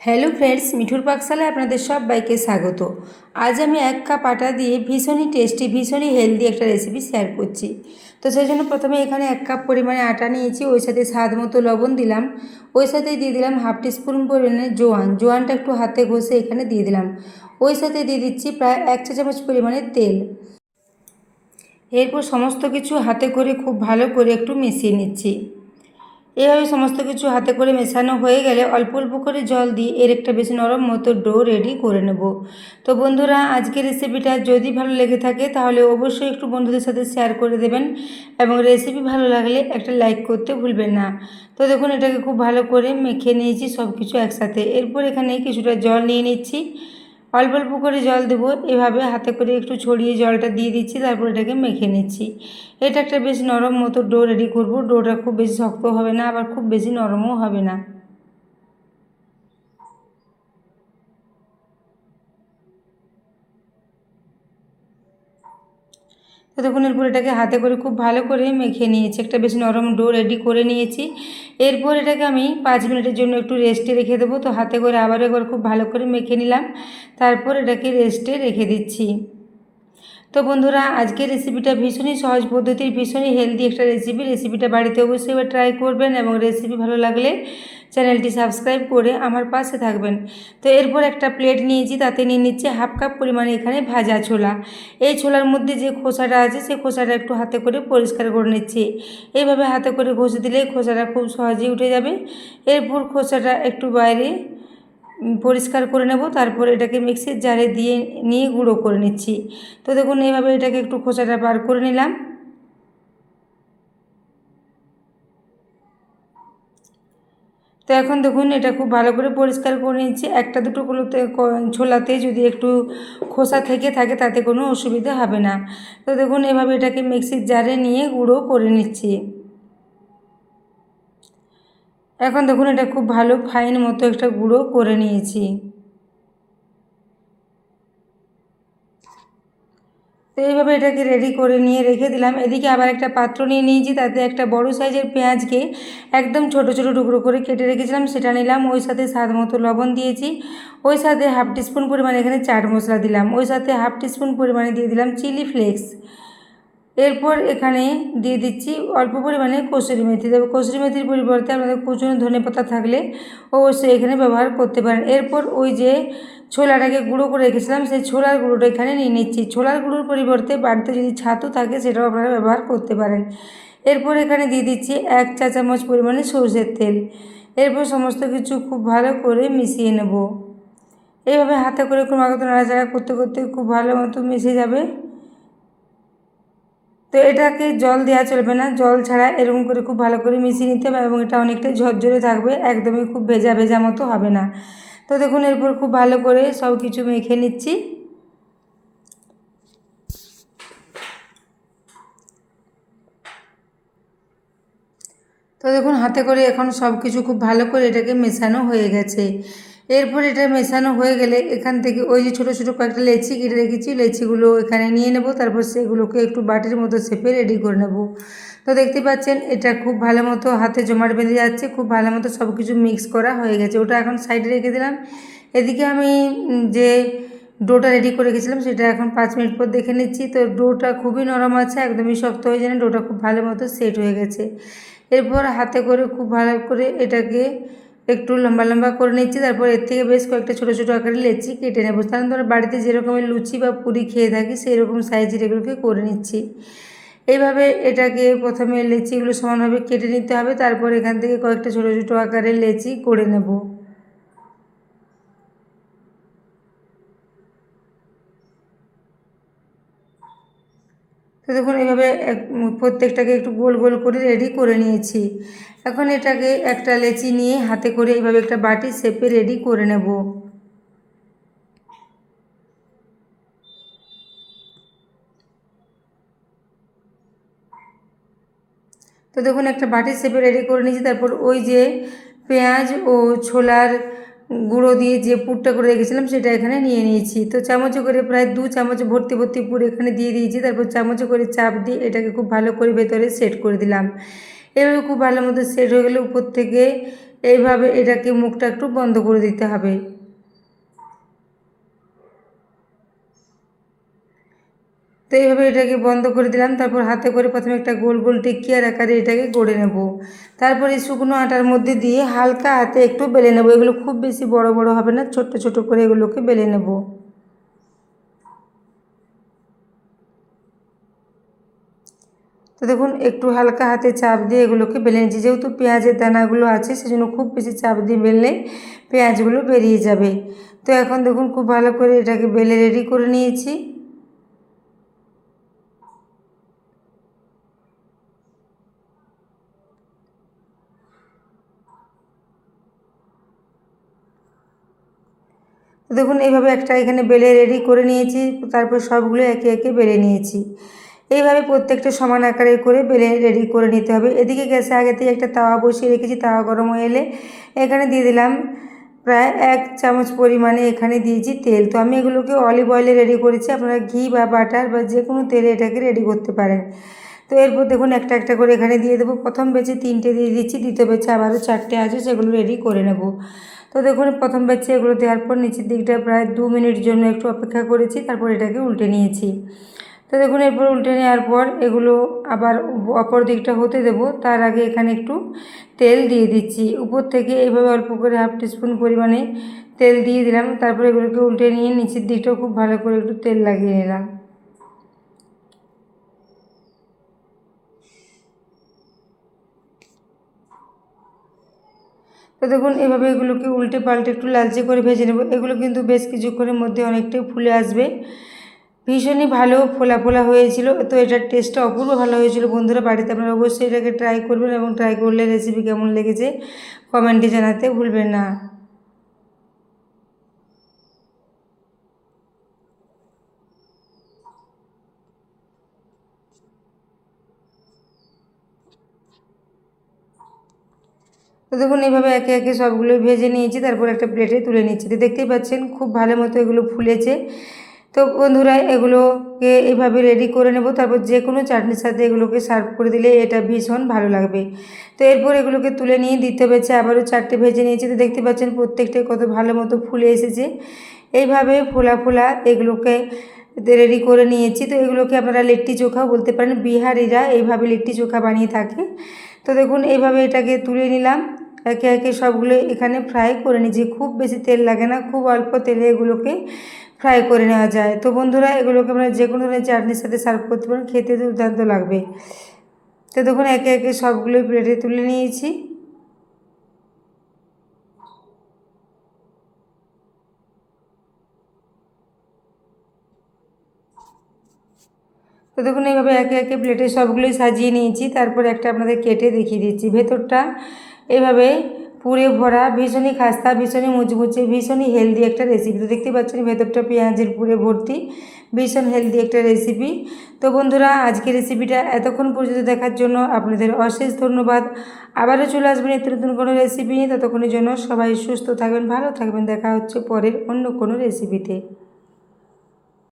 Hello friends, মিঠুর পাকশালায় আপনাদের সবাইকে স্বাগত। আজ আমি 1 কাপ আটা দিয়ে ভীষণই টেস্টি, ভীষণই হেলদি একটা রেসিপি শেয়ার করছি। তো সেই জন্য প্রথমে এখানে 1 কাপ পরিমাণে আটা নিয়েছি, ওই সাথে স্বাদ মতো লবণ দিলাম, ওই সাথে দিয়ে দিলাম হাফ টিস্পুন পরিমাণে জোয়ানটা একটু হাতে ঘষে এখানে দিয়ে দিলাম, ওই সাথে দিয়ে দিচ্ছি প্রায় 1 চা চামচ পরিমাণে তেল। এরপর সমস্ত কিছু হাতে করে খুব ভালো করে একটু মিশিয়ে নিচ্ছি। এভাবে সমস্ত কিছু হাতে করে মেশানো হয়ে গেলে অল্প অল্প করে জল দিয়ে এর একটা বেশ নরম মতো ডো রেডি করে নেব। তো বন্ধুরা, আজকের রেসিপিটা যদি ভালো লেগে থাকে তাহলে অবশ্যই একটু বন্ধুদের সাথে শেয়ার করে দেবেন এবং রেসিপি ভালো লাগলে একটা লাইক করতে ভুলবেন না। তো দেখুন, এটাকে খুব ভালো করে মেখে নিয়েছি সব কিছু একসাথে। এরপর এখানে কিছুটা জল নিয়ে নিচ্ছি, অল্প অল্প করে জল দেবো, এভাবে হাতে করে একটু ছড়িয়ে জলটা দিয়ে দিচ্ছি, তারপর এটাকে মেখে নিচ্ছি। এটা একটা বেশ নরম মতো ডো রেডি করব। ডোটা খুব বেশি শক্ত হবে না, আবার খুব বেশি নরমও হবে না। তো দেখুন, এরপর এটাকে হাতে করে খুব ভালো করে মেখে নিয়েছি, একটা বেশ নরম ডো রেডি করে নিয়েছি। এরপর এটাকে আমি 5 মিনিটের জন্য একটু রেস্টে রেখে দেবো। তো হাতে করে আবার একবার খুব ভালো করে মেখে নিলাম, তারপর এটাকে রেস্টে রেখে দিচ্ছি। তো বন্ধুরা, আজকের রেসিপিটা ভীষণই সহজ পদ্ধতির, ভীষণই হেলদি একটা রেসিপিটা বাড়িতে অবশ্যই এবার ট্রাই করবেন এবং রেসিপি ভালো লাগলে চ্যানেলটি সাবস্ক্রাইব করে আমার পাশে থাকবেন। তো এরপর একটা প্লেট নিয়েছি, তাতে নিয়ে নিচ্ছি হাফ কাপ পরিমাণে এখানে ভাজা ছোলা। এই ছোলার মধ্যে যে খোসাটা আছে সেই খোসাটা একটু হাতে করে পরিষ্কার করে নিচ্ছি। এইভাবে হাতে করে ঘষে দিলে খোসাটা খুব সহজেই উঠে যাবে। এরপর খোসাটা একটু বাইরে পরিষ্কার করে নেব, তারপর এটাকে মিক্সির জারে দিয়ে নিয়ে গুঁড়ো করে নিচ্ছি। তো দেখুন, এইভাবে এটাকে একটু খোসাটা বার করে নিলাম। তো এখন দেখুন, এটা খুব ভালো করে পরিষ্কার করে নিচ্ছি। একটা দুটো ছোলাতে যদি একটু খোসা থেকে থাকে তাতে কোনো অসুবিধা হবে না। তো দেখুন, এভাবে এটাকে মিক্সির জারে নিয়ে গুঁড়ো করে নিচ্ছি। এখন দেখুন, এটা খুব ভালো ফাইন মতো একটা গুঁড়ো করে নিয়েছি। তো এইভাবে এটাকে রেডি করে নিয়ে রেখে দিলাম। এদিকে আবার একটা পাত্র নিয়ে নিয়েছি, তাতে একটা বড় সাইজের পেঁয়াজকে একদম ছোট ছোট টুকরো করে কেটে রেখেছিলাম, সেটা নিলাম। ওই সাথে স্বাদ মতো লবণ দিয়েছি, ওই সাথে হাফ টিস্পুন পরিমাণে এখানে চাট মশলা দিলাম, ওই সাথে হাফ টিস্পুন পরিমাণে দিয়ে দিলাম চিলি ফ্লেক্স। এরপর এখানে দিয়ে দিচ্ছি অল্প পরিমাণে কসুরি মেথি। তবে কসুরি মেথির পরিবর্তে আপনাদের কুচনো ধনেপাতা থাকলে অবশ্যই এখানে ব্যবহার করতে পারেন। এরপর ওই যে ছোলাটাকে গুঁড়ো করে রেখেছিলাম সেই ছোলার গুঁড়োটা এখানে নিয়ে নিচ্ছি। ছোলার গুঁড়োর পরিবর্তে বাড়িতে যদি ছাতু থাকে সেটাও আপনারা ব্যবহার করতে পারেন। এরপর এখানে দিয়ে দিচ্ছি 1 চা চামচ পরিমাণে সরষের তেল। এরপর সমস্ত কিছু খুব ভালো করে মিশিয়ে নেব। এইভাবে হাতে করে ক্রমাগত নাড়াচাড়া করতে করতে খুব ভালো মতো মিশে যাবে। তো এটাকে জল দেওয়া চলবে না, জল ছাড়া এরকম করে খুব ভালো করে মিশিয়ে নিতে হবে এবং এটা অনেকটাই ঝরঝরে থাকবে, একদমই খুব ভেজা ভেজা মতো হবে না। তো দেখুন, এরপর খুব ভালো করে সব কিছু মেখে নিচ্ছি। তো দেখুন, হাতে করে এখন সব কিছু খুব ভালো করে এটাকে মেশানো হয়ে গেছে। এরপর এটা মেশানো হয়ে গেলে এখান থেকে ওই যে ছোটো ছোটো কয়েকটা লেচি কেটে রেখেছি, লেচিগুলো এখানে নিয়ে নেব, তারপর সেগুলোকে একটু বাটির মতো শেপে রেডি করে নেব। তো দেখতে পাচ্ছেন, এটা খুব ভালো মতো হাতে জমাট বেঁধে যাচ্ছে, খুব ভালো মতো সব কিছু মিক্স করা হয়ে গেছে। ওটা এখন সাইডে রেখে দিলাম। এদিকে আমি যে ডোটা রেডি করে রেখেছিলাম সেটা এখন 5 মিনিট পর দেখে নিচ্ছি। তো ডোটা খুবই নরম আছে, একদমই শক্ত হয়ে যায় না, ডোটা খুব ভালো মতো সেট হয়ে গেছে। এরপর হাতে করে খুব ভালো করে এটাকে একটু লম্বা লম্বা করে নিচ্ছি, তারপর এর থেকে বেশ কয়েকটা ছোটো ছোটো আকারে লেচি কেটে নেব। কারণ ধরো বাড়িতে যেরকমের লুচি বা পুরি খেয়ে থাকি সেই রকম সাইজের এগুলোকে করে নিচ্ছি। এইভাবে এটাকে প্রথমে লেচিগুলো সমানভাবে কেটে নিতে হবে, তারপর এখান থেকে কয়েকটা ছোটো ছোটো আকারের লেচি করে নেব। তো দেখুন, এইভাবে প্রত্যেকটাকে একটু গোল গোল করে রেডি করে নিয়েছি। এখন এটাকে একটা লেচি নিয়ে হাতে করে এইভাবে একটা বাটির শেপে রেডি করে নেব। তো দেখুন, একটা বাটির শেপে রেডি করে নিয়েছি। তারপর ওই যে পেঁয়াজ ও ছোলার গুঁড়ো দিয়ে যে পুরটা করে রেখেছিলাম সেটা এখানে নিয়ে নিয়েছি। তো চামচে করে প্রায় 2 চামচ ভর্তি ভর্তি পুর এখানে দিয়ে দিয়েছি। তারপর চামচে করে চাপ দিয়ে এটাকে খুব ভালো করে ভেতরে সেট করে দিলাম। এভাবে খুব ভালো মতো সেট হয়ে গেলে উপর থেকে এইভাবে এটাকে মুখটা একটু বন্ধ করে দিতে হবে। তো এইভাবে এটাকে বন্ধ করে দিলাম। তারপর হাতে করে প্রথমে একটা গোল গোল টিকিয়ার আকারে এটাকে গড়ে নেব। তারপর এই শুকনো আটার মধ্যে দিয়ে হালকা হাতে একটু বেলে নেব। এগুলো খুব বেশি বড় বড় হবে না, ছোট্ট ছোট করে এগুলোকে বেলে নেব। তো দেখুন একটু হালকা হাতে চাপ দিয়ে এগুলোকে বেলে নিচ্ছি। যেহেতু পেঁয়াজের দানাগুলো আছে সেজন্য খুব বেশি চাপ দিয়ে বেললে পেঁয়াজগুলো বেরিয়ে যাবে। তো এখন দেখুন খুব ভালো করে এটাকে বেলে রেডি করে নিয়েছি। দেখুন এইভাবে একটা এখানে বেলে রেডি করে নিয়েছি। তারপর সবগুলো একে একে বেলে নিয়েছি। এইভাবে প্রত্যেকটা সমান আকারে করে বেলে রেডি করে নিতে হবে। এদিকে গ্যাসে আগে থেকে একটা তাওয়া বসিয়ে রেখেছি। তাওয়া গরম হয়ে এলে এখানে দিয়ে দিলাম প্রায় 1 চামচ পরিমাণে এখানে দিয়েছি তেল। তো আমি এগুলোকে অলিভ অয়েলে রেডি করেছি, আপনারা ঘি বা বাটার বা যে কোনো তেলে এটাকে রেডি করতে পারেন। তো এরপর দেখুন একটা একটা করে এখানে দিয়ে দেবো। প্রথম ব্যাচে 3টে দিয়ে দিচ্ছি, দ্বিতীয় ব্যাচে আবারও 4টে আছে, সেগুলো রেডি করে নেব। তো দেখুন প্রথম ব্যাচে এগুলো দেওয়ার পর নিচের দিকটা প্রায় 2 মিনিট জন্য একটু অপেক্ষা করেছি, তারপর এটাকে উল্টে নিয়েছি। তো দেখুন এরপর উল্টে নেওয়ার পর এগুলো আবার অপর দিকটা হতে দেব। তার আগে এখানে একটু তেল দিয়ে দিচ্ছি উপর থেকে, এইভাবে অল্প করে 1/2 টিস্পুন পরিমাণে তেল দিয়ে দিলাম। তারপরে এগুলোকে উল্টে নিয়ে নিচের দিকটাও খুব ভালো করে একটু তেল লাগিয়ে নিলাম। তো দেখুন এভাবে এগুলোকে উল্টে পাল্টে একটু লালচে করে ভেজে নেব। এগুলো কিন্তু বেশ কিছুক্ষণের মধ্যে অনেকটাই ফুলে আসবে। ভীষণই ভালো ফোলা ফোলা হয়েছিল। তো এটার টেস্টটা অপূর্ব ভালো হয়েছিল। বন্ধুরা বাড়িতে আপনারা অবশ্যই এটাকে ট্রাই করবেন এবং ট্রাই করলে রেসিপি কেমন লেগেছে কমেন্টে জানাতে ভুলবেন না। তো দেখুন এইভাবে একে একে সবগুলো ভেজে নিয়েছি, তারপর একটা প্লেটে তুলে নিচ্ছি। তো দেখতেই পাচ্ছেন খুব ভালো মতো এগুলো ফুলেছে। তো বন্ধুরা এগুলোকে এইভাবে রেডি করে নেব। তারপর যে কোনো চাটনির সাথে এগুলোকে সার্ভ করে দিলে এটা ভীষণ ভালো লাগবে। তো এরপর এগুলোকে তুলে নিয়ে দিতে হচ্ছে আবারও 4টে ভেজে নিয়েছি। তো দেখতে পাচ্ছেন প্রত্যেকটাই কত ভালো মতো ফুলে এসেছে। এইভাবে ফোলা ফোলা এগুলোকে রেডি করে নিয়েছি। তো এগুলোকে আপনারা লিট্টি চোখাও বলতে পারেন। বিহারিরা এইভাবে লিট্টি চোখা বানিয়ে থাকে। তো দেখুন এইভাবে এটাকে তুলে নিলাম। একে একে সবগুলো এখানে ফ্রাই করে নিয়েছি। খুব বেশি তেল লাগে না, খুব অল্প তেলে এগুলোকে ফ্রাই করে নেওয়া যায়। তো বন্ধুরা এগুলোকে আমরা যে কোনো ধরনের চাটনির সাথে সার্ভ করতে পারেন, খেতে দুর্দান্ত লাগবে। তো দেখুন একে একে সবগুলোই প্লেটে তুলে নিয়েছি। তো দেখুন এইভাবে একে একে প্লেটে সবগুলোই সাজিয়ে নিয়েছি। তারপর একটা আপনাদের কেটে দেখিয়ে দিচ্ছি। ভেতরটা এভাবে পুরে ভরা, ভীষণই খাস্তা, ভীষণই মুচমুচে, ভীষণই হেলদি একটা রেসিপি। তো দেখতে পাচ্ছেন ভেতরটা পেঁয়াজের পুরে ভর্তি, ভীষণ হেলদি একটা রেসিপি। তো বন্ধুরা আজকের রেসিপিটা এতক্ষণ পর্যন্ত দেখার জন্য আপনাদের অশেষ ধন্যবাদ। আবারও চলে আসবেন নিত্য নতুন কোনো রেসিপি নিয়ে। ততক্ষণের জন্য সবাই সুস্থ থাকবেন, ভালো থাকবেন। দেখা হচ্ছে পরের অন্য কোনো রেসিপিতে।